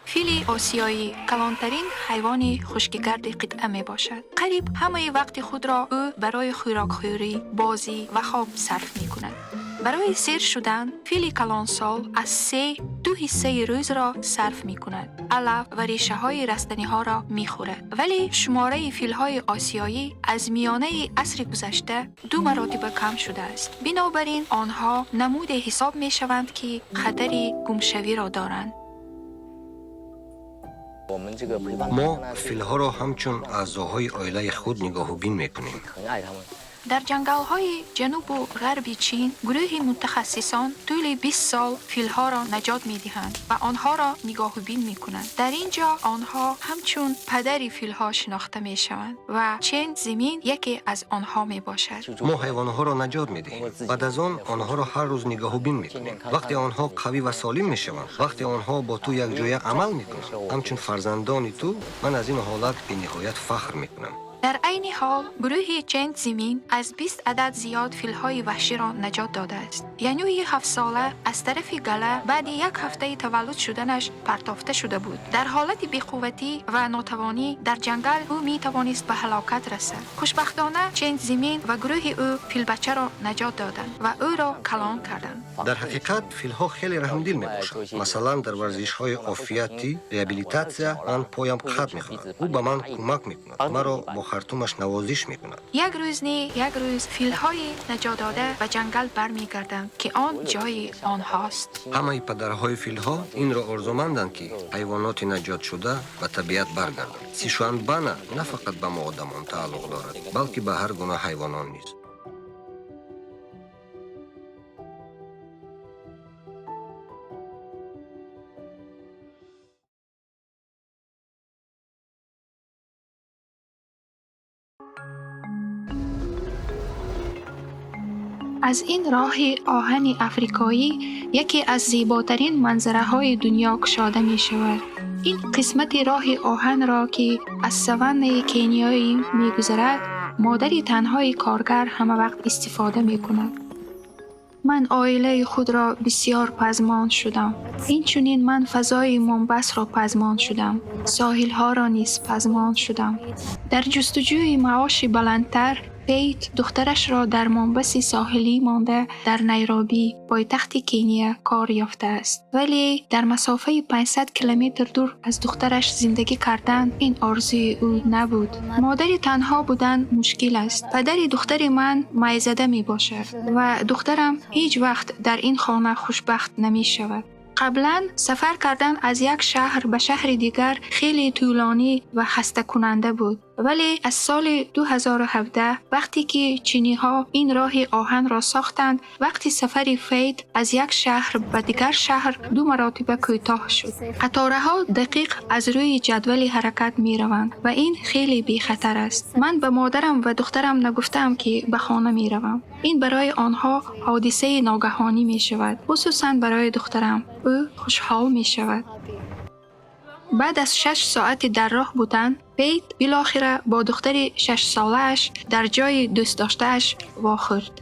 فیل آسیایی کلانترین حیوان خشکیگرد قطعه می باشد. قریب همه وقت خود را او برای خوراکخوری، بازی و خواب صرف می کند. برای سیر شدن، فیل کلانسال از 2 حصه روز را صرف می کند. علف و ریشه های رستنی ها را می خورد. ولی شماره فیل های آسیایی از میانه عصر گذشته 2 مراتب کم شده است. بنابراین آنها نمود حساب می شوند که خطر گمشوی را دارند. ما فیل‌ها را همچون اعضاهای عائله خود نگاه و بین می‌کنیم. در جنگل‌های جنوب و غرب چین گروهی متخصصان طول 20 سال فیل‌ها را نجات می‌دهند و آنها را نگاه‌بین می‌کنند. در اینجا آنها همچون پدر فیل‌ها شناخته می‌شوند و چین زمین یکی از آنها می‌باشد. ما حیوانات را نجات می‌دهیم. بعد از آنها را هر روز نگاه و بین می‌کنیم. وقتی آنها قوی و سالم می‌شوند، وقتی آنها با تو یک جای عمل می‌کنند، همچون فرزندان تو، من از این حالت بی‌نهایت فخر می‌کنم. در عین حال گروه چند زمین از 20 عدد زیاد فیل‌های وحشی را نجات داده است. یعنی 7 ساله از طرف گله بعد 1 هفته تولد شدنش پرتافته شده بود. در حالت بی‌قوتی و ناتوانی در جنگل او می توانست به هلاکت رسد. خوشبختانه چند زمین و گروه او فیل بچه را نجات دادند و او را کلان کردند. در حقیقت فیل‌ها خیلی رحمدل میباشند. مثلا در ورزش‌های عافیتی، ریابیلیتاسیا من پایم قطع می‌خورد. او به من کمک می‌کند. مرا با خرطومش نوازش می‌کند. یک روز فیل‌های نجات داده به جنگل برمیگردند که آن جای آنهاست. همه پدرهای فیل‌ها این را آرزومندند که حیوانات نجات شده به طبیعت برگردند. سیشوانبه نه فقط به ما آدمان تعلق دارد، بلکه به هر گونه حیوانات نیز. از این راه آهن افریقایی یکی از زیباترین منظره‌های دنیا گشاده می شود. این قسمت راه آهن را که از سوان کنیایی می گذرد، مادر تنهای کارگر همه وقت استفاده می کند. من عائله خود را بسیار پزمان شدم. این چنین من فضای منبس را پزمان شدم. ساحل ها را نیز پزمان شدم. در جستجوی معاش بلندتر، پیت دخترش را در منبس ساحلی مانده در نیروبی پایتخت کنیا کار یافته است. ولی در مسافه 500 کیلومتر دور از دخترش زندگی کردن این آرزوی او نبود. مادر تنها بودن مشکل است. پدر دختر من مایزده می باشد و دخترم هیچ وقت در این خانه خوشبخت نمی شود. قبلا سفر کردن از یک شهر به شهر دیگر خیلی طولانی و خسته کننده بود. ولی از سال 2017 وقتی که چینی‌ها این راه آهن را ساختند، وقتی سفر فید از یک شهر به دیگر شهر 2 مراتب کوتاه شد. قطارها دقیق از روی جدول حرکت می روند و این خیلی بی خطر است. من به مادرم و دخترم نگفتم که به خانه می روم. این برای آنها حادثه ناگهانی می شود. خصوصا برای دخترم. او خوشحال می شود. بعد از 6 ساعت در راه بودن، پیت بالاخره با دختر 6 ساله‌اش در جای دوست داشته‌اش واخورد.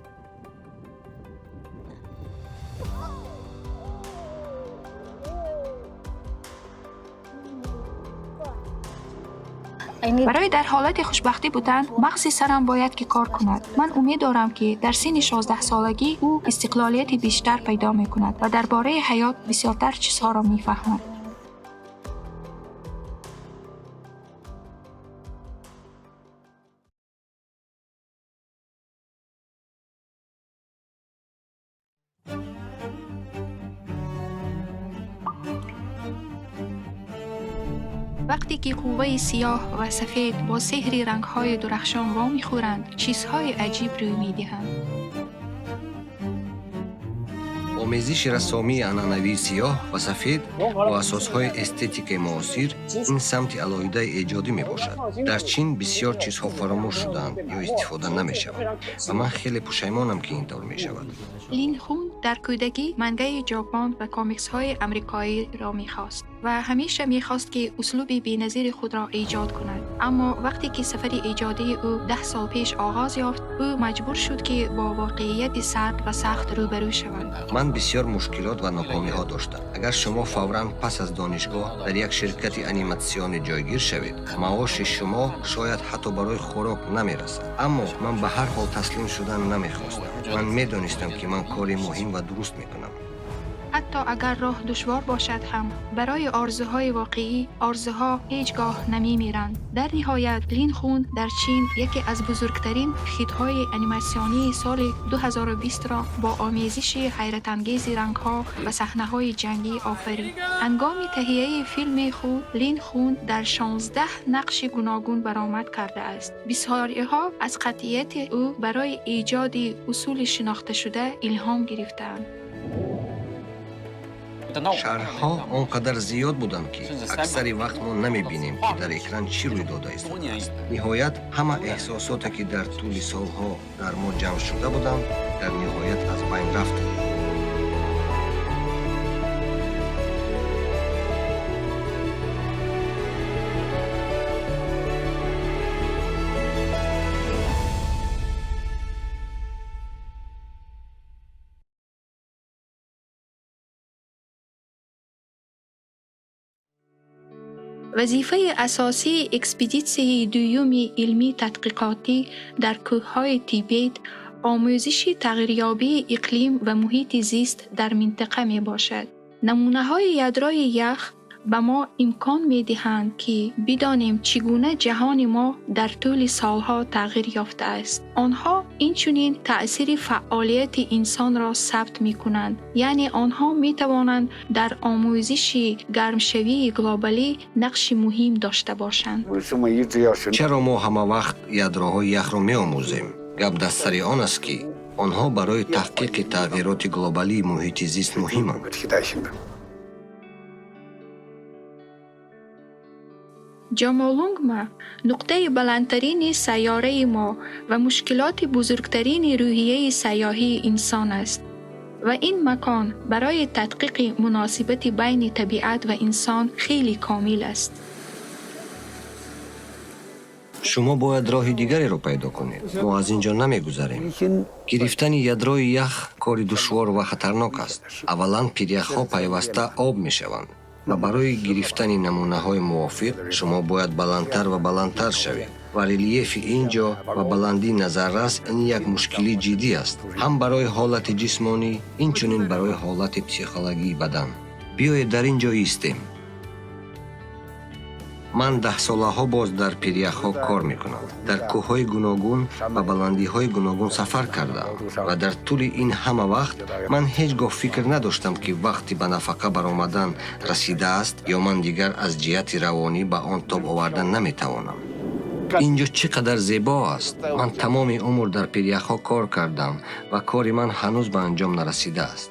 برای در حالت خوشبختی بودن، مغز سرم باید که کار کند. من امید دارم که در سن 16 سالگی او استقلالیت بیشتر پیدا می کند و درباره حیات بسیارتر چیزها را می فهمد. وقتی که قوه سیاه و سفید با سحر رنگ‌های درخشان وا می‌خورند، چیزهای عجیب روی می‌دهند. آمیزش رسامی عنعنوی سیاه و سفید با اساسهای استتیک معاصر این سمت علاهیده ایجادی می باشد. در چین بسیار چیزها فراموش شدند یا استفاده نمی شود و من خیلی پشیمانم که اینطور می شود. لین خون در کودکی منگای ژاپن و کامیکس های امریکایی را می‌خواست و همیشه میخواست که اسلوب بی‌نظیر خود را ایجاد کند. اما وقتی که سفر ایجادی او 10 سال پیش آغاز یافت، او مجبور شد که با واقعیت سرد و سخت روبرو شود. من بسیار مشکلات و ناکامی‌ها داشتم. اگر شما فوراً پس از دانشگاه در یک شرکت انیماسیون جایگیر شوید، معاش شما شاید حتی برای خوراک نمی‌رسد. اما من به هر حال تسلیم شدن نمی‌خواستم. من می‌دانستم که من کاری مهم و درست می‌کنم. حتی اگر راه دشوار باشد هم، برای آرزوهای واقعی، آرزوها هیچگاه نمی‌میرند. در نهایت، لین خون در چین یکی از بزرگترین هیت‌های انیماسیونی سال 2020 را با آمیزش حیرت‌انگیز رنگ‌ها و صحنه‌های جنگی آفرید. هنگام تهیه فیلم خود، لین خون در 16 نقش گوناگون برآمد کرده است. بسیاری‌ها از قطعیت او برای ایجاد اصول شناخته شده الهام گرفتند. شهرها آنقدر زیاد بودند که اکثر وقت ما نمی‌بینیم که در اکران چی روی داده است. نهایت همه احساساتی که در طول سالها در ما جمع شده بودند در نهایت از بین رفتند. وظیفه اساسی اکسپدیسیون دوم علمی تحقیقاتی در کوههای تیبت آموزش تغییریابی اقلیم و محیط زیست در منطقه می باشد. نمونه‌های یادرای یخ به ما امکان می دهند که بدانیم چگونه جهان ما در طول سالها تغییر یافته است. آنها اینچنین تأثیر فعالیت انسان را ثبت می کنند، یعنی آنها می توانند در آموزش گرمشوی گلوبالی نقش مهم داشته باشند. چرا ما همه وقت یادرهای یخ را می آموزیم؟ گپ در سر آن است که آنها برای تحقیق تغییرات گلوبالی محیط زیست مهمند. جامولونگما نقطه بلندترین سیاره ما و مشکلات بزرگترین روحیه سیاحی انسان است و این مکان برای تحقیق مناسبت بین طبیعت و انسان خیلی کامل است. شما باید راه دیگری را پیدا کنید. ما از اینجا نمیگذریم. گرفتن یادرای یخ کار دشوار و خطرناک است. اولا پیریخ‌ها پیوسته آب میشوند و برای گرفتن نمونه‌های موافق شما باید بلندتر و بلندتر شوید. و ریلیف اینجا و بلندی نظررس این یک مشکلی جدی است. هم برای حالت جسمانی، اینچنین برای حالت پسیکولوژی بدن. بیایید در اینجا ایستیم. من 10 سالها باز در پیریخ‌ها کار میکنم. در کوههای گوناگون و بلندی‌های گوناگون سفر کردم و در طول این همه وقت من هیچگاه فکر نداشتم که وقتی به نفقه برآمدن رسیده است یا من دیگر از جهت روانی به آن تاب آوردن نمیتوانم. اینجا چقدر زیبا است. من تمام عمر در پیریخ‌ها کار کردم و کار من هنوز به انجام نرسیده است.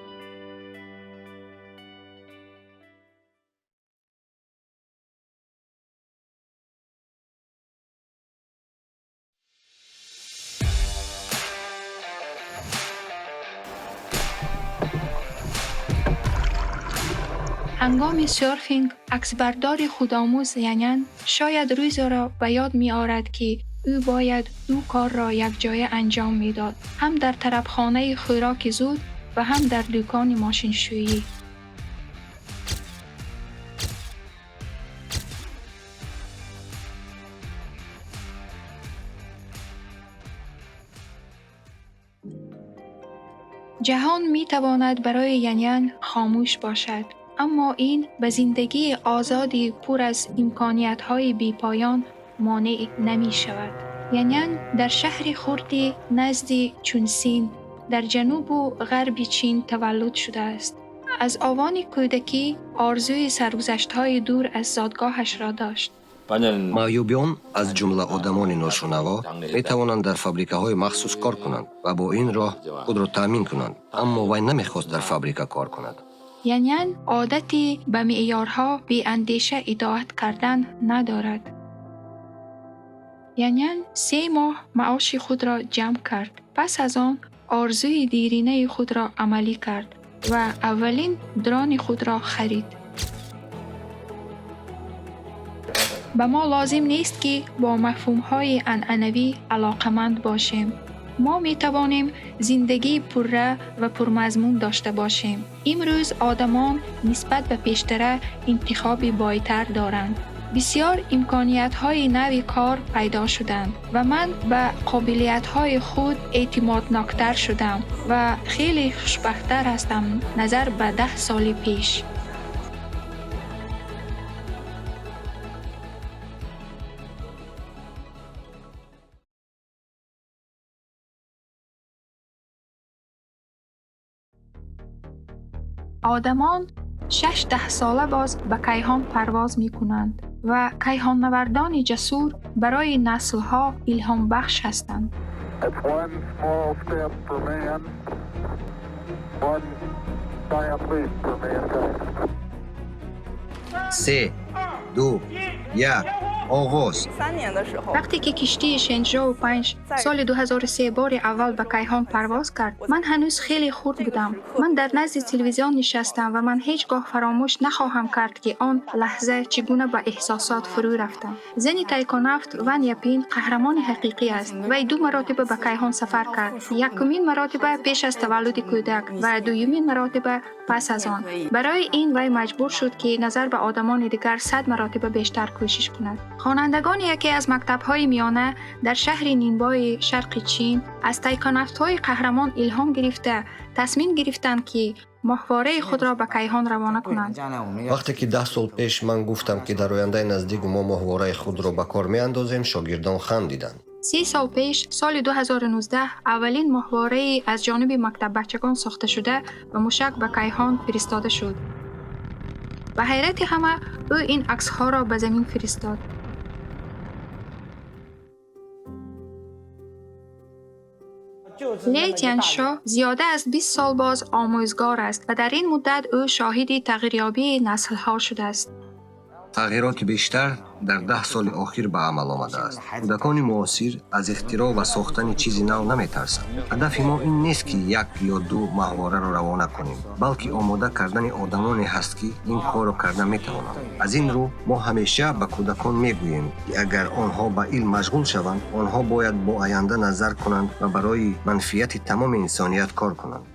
هنگام سرفینگ، عکسبردار خودآموز ینین شاید روزی را به یاد می آورد که او باید دو کار را یک جای انجام می داد. هم در طرفخانه خوراک زود و هم در دکان ماشینشویی. جهان می تواند برای ینین خاموش باشد، اما این به زندگی آزادی پر از امکانیت‌های بی‌پایان مانع نمی شود. ینین در شهر خردی نزد چونسین در جنوب و غرب چین تولد شده است. از آوان کودکی آرزوی سرگذشت‌های دور از زادگاهش را داشت. معیوبیان از جمله آدمان ناشنوا می توانند در فابریکه‌های مخصوص کار کنند و با این راه خود را تأمین کنند، اما وی نمی‌خواست در فابریکه کار کند. ینین عادتی به معیارها بی اندیشه اطاعت کردن ندارد. ینین 3 ماه معاش خود را جمع کرد. پس از آن آرزوی دیرینه خود را عملی کرد و اولین درون خود را خرید. به ما لازم نیست که با مفهوم‌های عنعنوی علاقمند باشیم. ما می توانیم زندگی پرره و پرمضمون داشته باشیم. امروز آدمان نسبت به پیشتر انتخاب بایتر دارند. بسیار امکانیت‌های نوی کار پیدا شدند و من به قابلیت‌های خود اعتمادناکتر شدم و خیلی خوشبخت‌تر هستم نظر به 10 سال پیش. آدمان 6-10 ساله باز به کیهان پرواز می کنند و کیهان نوردان جسور برای نسل‌ها الهام بخش هستند. It's one small step for man, one giant leap for mankind. 3 2 1 آغاز. 3年的时候， وقتی که کشتی شنژو 5 سال 2003 بار اول به کیهان پرواز کرد، من هنوز خیلی خرد بودم. من در نزد تلویزیون نشستم و من هیچگاه فراموش نخواهم کرد که آن لحظه چگونه به احساسات فرو رفتم. زن تایکونافت ون یپین قهرمان حقیقی است. وی 2 مرتبه به کیهان سفر کرد. یکمین مرتبه پیش از تولد کودک و دومین مرتبه پس از آن. برای این وی مجبور شد که نظر به آدمان دیگر 100 مرتبه بیشتر کوشش کند. خوانندگان یکی از مکتب‌های میانه در شهر نینبای شرق چین از تایکونافت‌های قهرمان الهام گرفته تصمیم گرفتند که ماهواره خود را به کیهان روانه کنند. وقتی که 10 سال پیش من گفتم که در آینده نزدیک ما ماهواره خود را به کار می‌اندازیم، شاگردان خندیدند. 3 سال پیش سال 2019 اولین ماهواره از جانب مکتب بچگان ساخته شده و موشک به کیهان فرستاده شد. به حیرت همه او این عکس‌ها را به زمین فرستاد. لی تیانشو زیاده از 20 سال باز آموزگار است و در این مدت او شاهد تغییریابی نسل‌ها شده است. تغییرات بیشتر در 10 سال اخیر به عمل آمده است. کودکان معاصر از اختراع و ساختن چیزی نو نمی‌ترسند. هدف ما این نیست که 1 یا 2 ماهواره را روانه کنیم، بلکه آماده کردن آدمانی هست که این کار را کردن می‌توانند. از این رو ما همیشه به کودکان می‌گوییم که اگر آنها به علم مشغول شوند، آنها باید با آینده نظر کنند و برای منفعت تمام انسانیت کار کنند.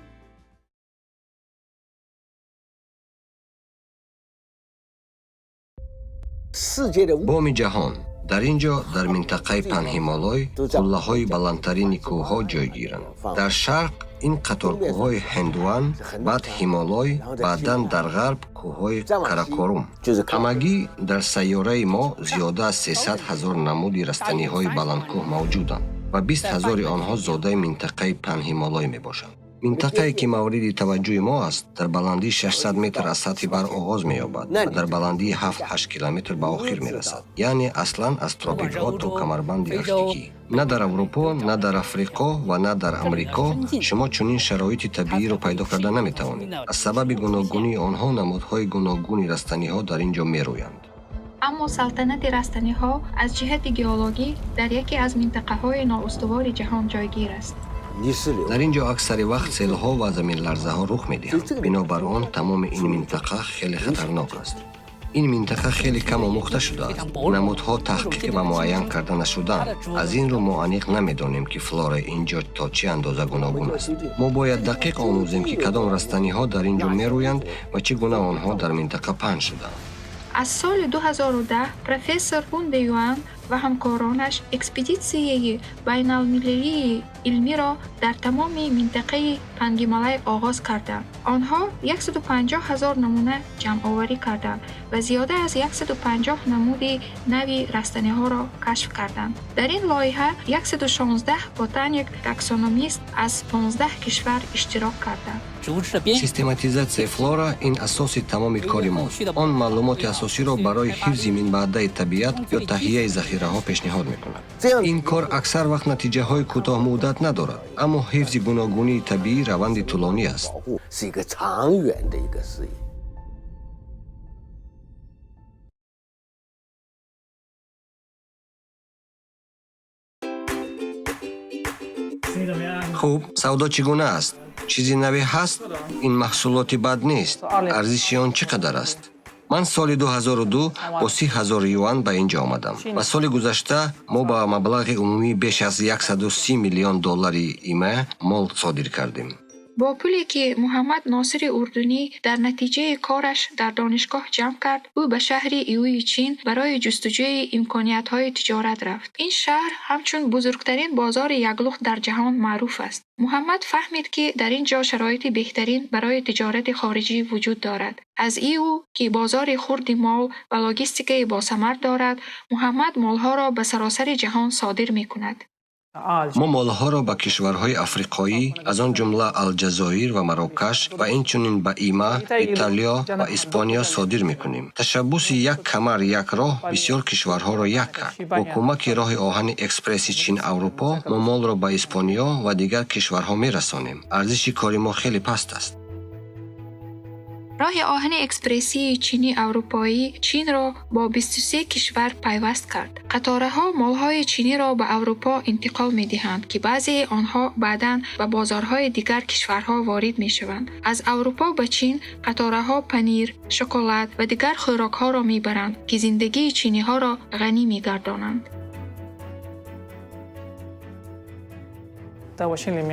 بام جهان در اینجا در منطقه پنهیمالای قله‌های بلندترین کوه‌ها جای گیرند. در شرق این قطار کوه‌های هندوان، بعد هیمالای، بعداً در غرب کوه‌های کاراکورم. همگی در سیاره ما زیاده از 300,000 نمود رستنی‌های بلندکوه موجودند و 20,000 آنها زاده منطقه پنهیمالای میباشند. منطقه‌ای که مورد توجه ما است در بلندی 600 متر از سطح بر آغاز می‌یابد و در بلندی 7-8 کیلومتر به آخر می‌رسد. یعنی اصلاً از تروپیک‌ها تا کمربند آرکتیکی. نه در اروپا، نه در افریقا و نه در امریکا شما چنین شرایط طبیعی را پیدا کردن نمی‌توانید. از سبب گوناگونی آنها نمادهای گوناگونی رستنی‌ها در اینجا می‌رویند. اما سلطنت رستنی‌ها از جهت گئولوژی در یکی از منطقه‌های نااستوار جهان جایگیر است. در اینجا اکثر وقت سیل‌ها و زمین لرزه‌ها رخ می‌دهند. بنابر آن تمام این منطقه خیلی خطرناک است. این منطقه خیلی کم آموخته شده است. نمودها تحقیق و معین کرده نشدند. از این رو ما عمیق نمی‌دانیم که فلورا اینجا تا چه اندازه گوناگون است. ما باید دقیق آموزیم که کدام رستنی‌ها در اینجا می‌رویند و چگونه آنها در منطقه پنهان شده‌اند. از سال 2010 پروفسور هون دیوان و همکارانش اکسپدیسیه بین‌المللی علمی را در تمام منطقه پنگیمالای آغاز کردند. آنها 150,000 نمونه جمع آوری کردند و زیاده از 150 نمود نوی رستنی‌ها را کشف کردند. در این لایحه 116 بوتانیک تاکسونومیست از 15 کشور اشتراک کردند. سیستماتیزاسیون فلورا این اساس تمام کار ماست. آن معلومات اساسی را برای حفظ منبع طبیعت یا تهیه ذخیره‌ها پیشنهاد می‌کند. این کار اکثر وقت نتیجه‌های کوتاه مدت ندارد، اما حفظ گوناگونی طبیعی روند طولانی است. خوب، سودا چگونه است؟ چیزی نوی هست؟ این محصولات بد نیست. ارزش آن چقدر است؟ من سال 2002 با 30,000 یوان به اینجا آمدم و سال گذشته ما با مبلغ عمومی بیش از 130 میلیون دلاری ایمه مال صادر کردیم. با پولی که محمد ناصر اردنی در نتیجه کارش در دانشگاه جمع کرد، او به شهر ایوی چین برای جستجوی امکانیت‌های تجارت رفت. این شهر همچون بزرگترین بازار یکلخت در جهان معروف است. محمد فهمید که در اینجا شرایط بهترین برای تجارت خارجی وجود دارد. از ایو که بازار خرد مال و لاجستیک باثمر دارد، محمد مالها را به سراسر جهان صادر می‌کند. ما مالها را به کشورهای افریقایی از آن جمله الجزایر و مراکش و اینچنین به ایما، ایتالیا و اسپانیا صادر میکنیم. تشبث یک کمر یک راه بسیار کشورها را یک کرد. با کمک راه آهن اکسپرس چین اروپا ما مال را به اسپانیا و دیگر کشورها میرسانیم. ارزش کار ما خیلی پست است. راه آهن اکسپرسی چینی اروپایی چین را با 23 کشور پیوست کرد. قطارها مالهای چینی را به اروپا انتقال می دهند که بعضی آنها بعداً به بازارهای دیگر کشورها وارد می شوند. از اروپا به چین قطارها پنیر، شکلات و دیگر خوراکها را می برند که زندگی چینی ها را غنی می گردانند.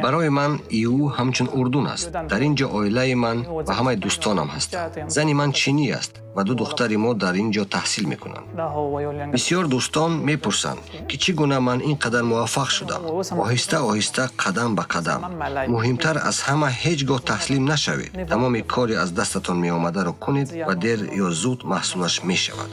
برای من ایو همچون اردن است. در اینجا عائله من و همه دوستانم هستند. زن من چینی است و 2 دختر ما در اینجا تحصیل میکنند. بسیار دوستان میپرسند که چگونه من اینقدر موفق شدم. آهسته آهسته قدم به قدم. مهمتر از همه هیچگاه تسلیم نشوید. تمام کاری از دستتان می آمده را کنید و دیر یا زود محصولش می شود.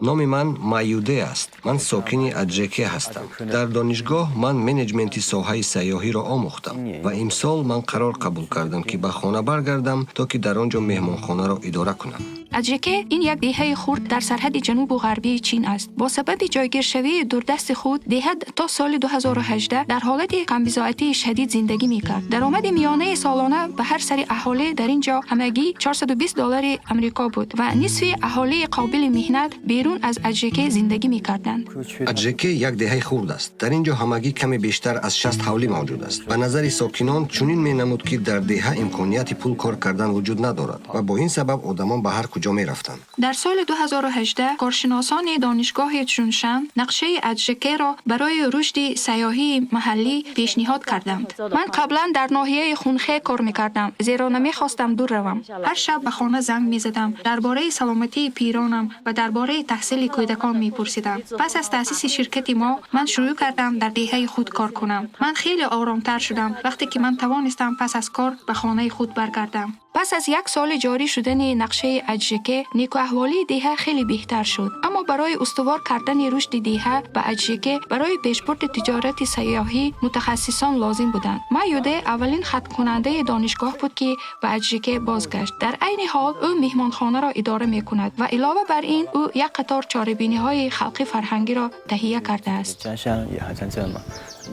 نام من مایوده است. من ساکن ادژکه هستم. در دانشگاه من منیجمنت ساحه سیاحی را آموختم و امسال من قرار قبول کردم که به خانه برگردم تا که در آنجا مهمانخانه را اداره کنم. ادژکه این یک دهه خرد در سرحد جنوب و غربی چین است. با سبب جایگیرشوی دوردست خود، دهه تا سال 2018 در حالت غم‌بضاعتی شدید زندگی می‌کرد. درآمد میانه سالانه به هر سر اهالی در اینجا همگی $420 آمریکا بود و نصف اهالی قابل مهنت بیرون از ادژکه زندگی می‌کردند. ادژکه یک دهه خرد است. در اینجا همگی کمی بیشتر از 60 حولی موجود است. به نظر ساکنان چنین می‌نمود که در دهه امکانیت پول کار کردن وجود ندارد و با این سبب آدمان به هر کجا می‌رفتند. در سال 2018 کارشناسان دانشگاه چونشن نقشه ادژکه را برای رشد سیاحی محلی پیشنهاد کردند. من قبلا در ناحیه خونخه کار می‌کردم، زیرا نمی‌خواستم دور روم. هر شب به خانه زنگ می‌زدم، درباره سلامتی پیرانم و درباره تحصیل کودکان می‌پرسیدم. پس از تأسیس شرکت ما، من شروع کردم در دهه خود کار کنم. من خیلی آرام‌تر شدم وقتی که من توانستم پس از کار به خانه خود برگردم. پس از 1 سال جاری شدن نقشه ادژکه، نیک و احوالی دهه خیلی بهتر شد. اما برای استوار کردن رشد دهه به ادژکه برای پیشبرد تجارت سیاحی متخصصان لازم بودند. مایوده اولین خط کننده دانشگاه بود که به ادژکه بازگشت. در عین حال او مهمانخانه را اداره می‌کند و علاوه بر این او یک قطار چاره‌بینی‌های خلقی فرهنگی را تهیه کرده است.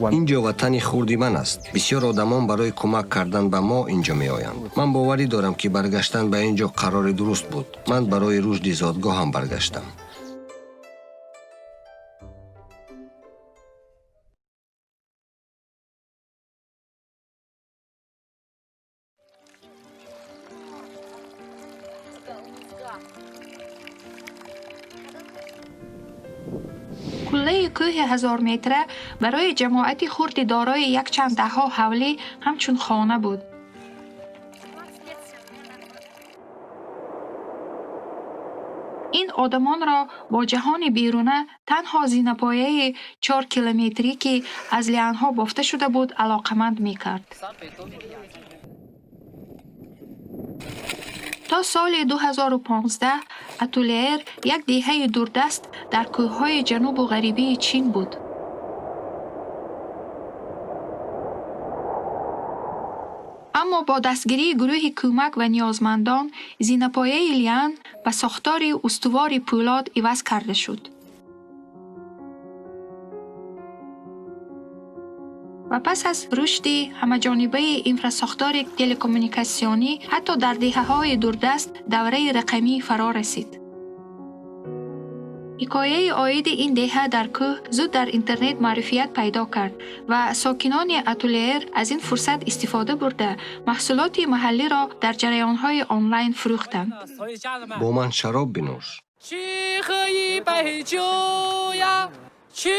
اینجا وطن خردی من است. بسیار آدمان برای کمک کردن به ما اینجا می آیند. من باوری دارم که برگشتن به اینجا قرار درست بود. من برای رشد زادگاه هم برگشتم. کله کوه 1000 متره برای جماعتی خرد دارای یک چند دهها حولی همچون خانه بود. این آدمان را با جهان بیرونه تنها زینه‌پایه 4 کیلومتری که از لیانها بافته شده بود علاقمند می‌کرد. تا سال 2015 اتولیر یک دهه دوردست در کوههای جنوب و غربی چین بود. اما با دستگیری گروه کمک و نیازمندان، زینه‌پایه لیان به ساختار استوار پولاد عوض کرده شد. و پس از رشد همه‌جانبه اینفراساختار تلکومونیکاسیونی حتی در دهه‌های دوردست دوره رقمی فرا رسید. حکایه عاید این دهه در کوه زود در اینترنت معرفیت پیدا کرد و ساکنان اتولیر از این فرصت استفاده برده محصولات محلی را در جریان‌های آنلاین فروختند. با من شراب بنوش. 去喝一杯酒呀，去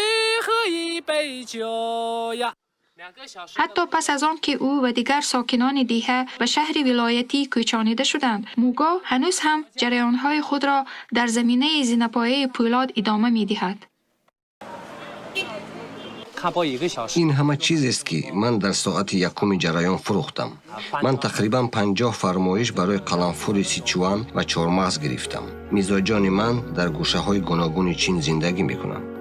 喝一杯酒呀。 حتی پس از آن که او و دیگر ساکنان دیه به شهر ولایتی کوچانیده شدند، موگا هنوز هم جریان‌های خود را در زمینه زینه‌پایه پولاد ادامه می‌دهد. این همه چیز است که من در ساعت یکم جریان فروختم. من تقریبا 50 فرمایش برای قلمفور سیچوان و چهارمغز گرفتم. میزبان من در گوشه‌های گوناگون چین زندگی می‌کنند.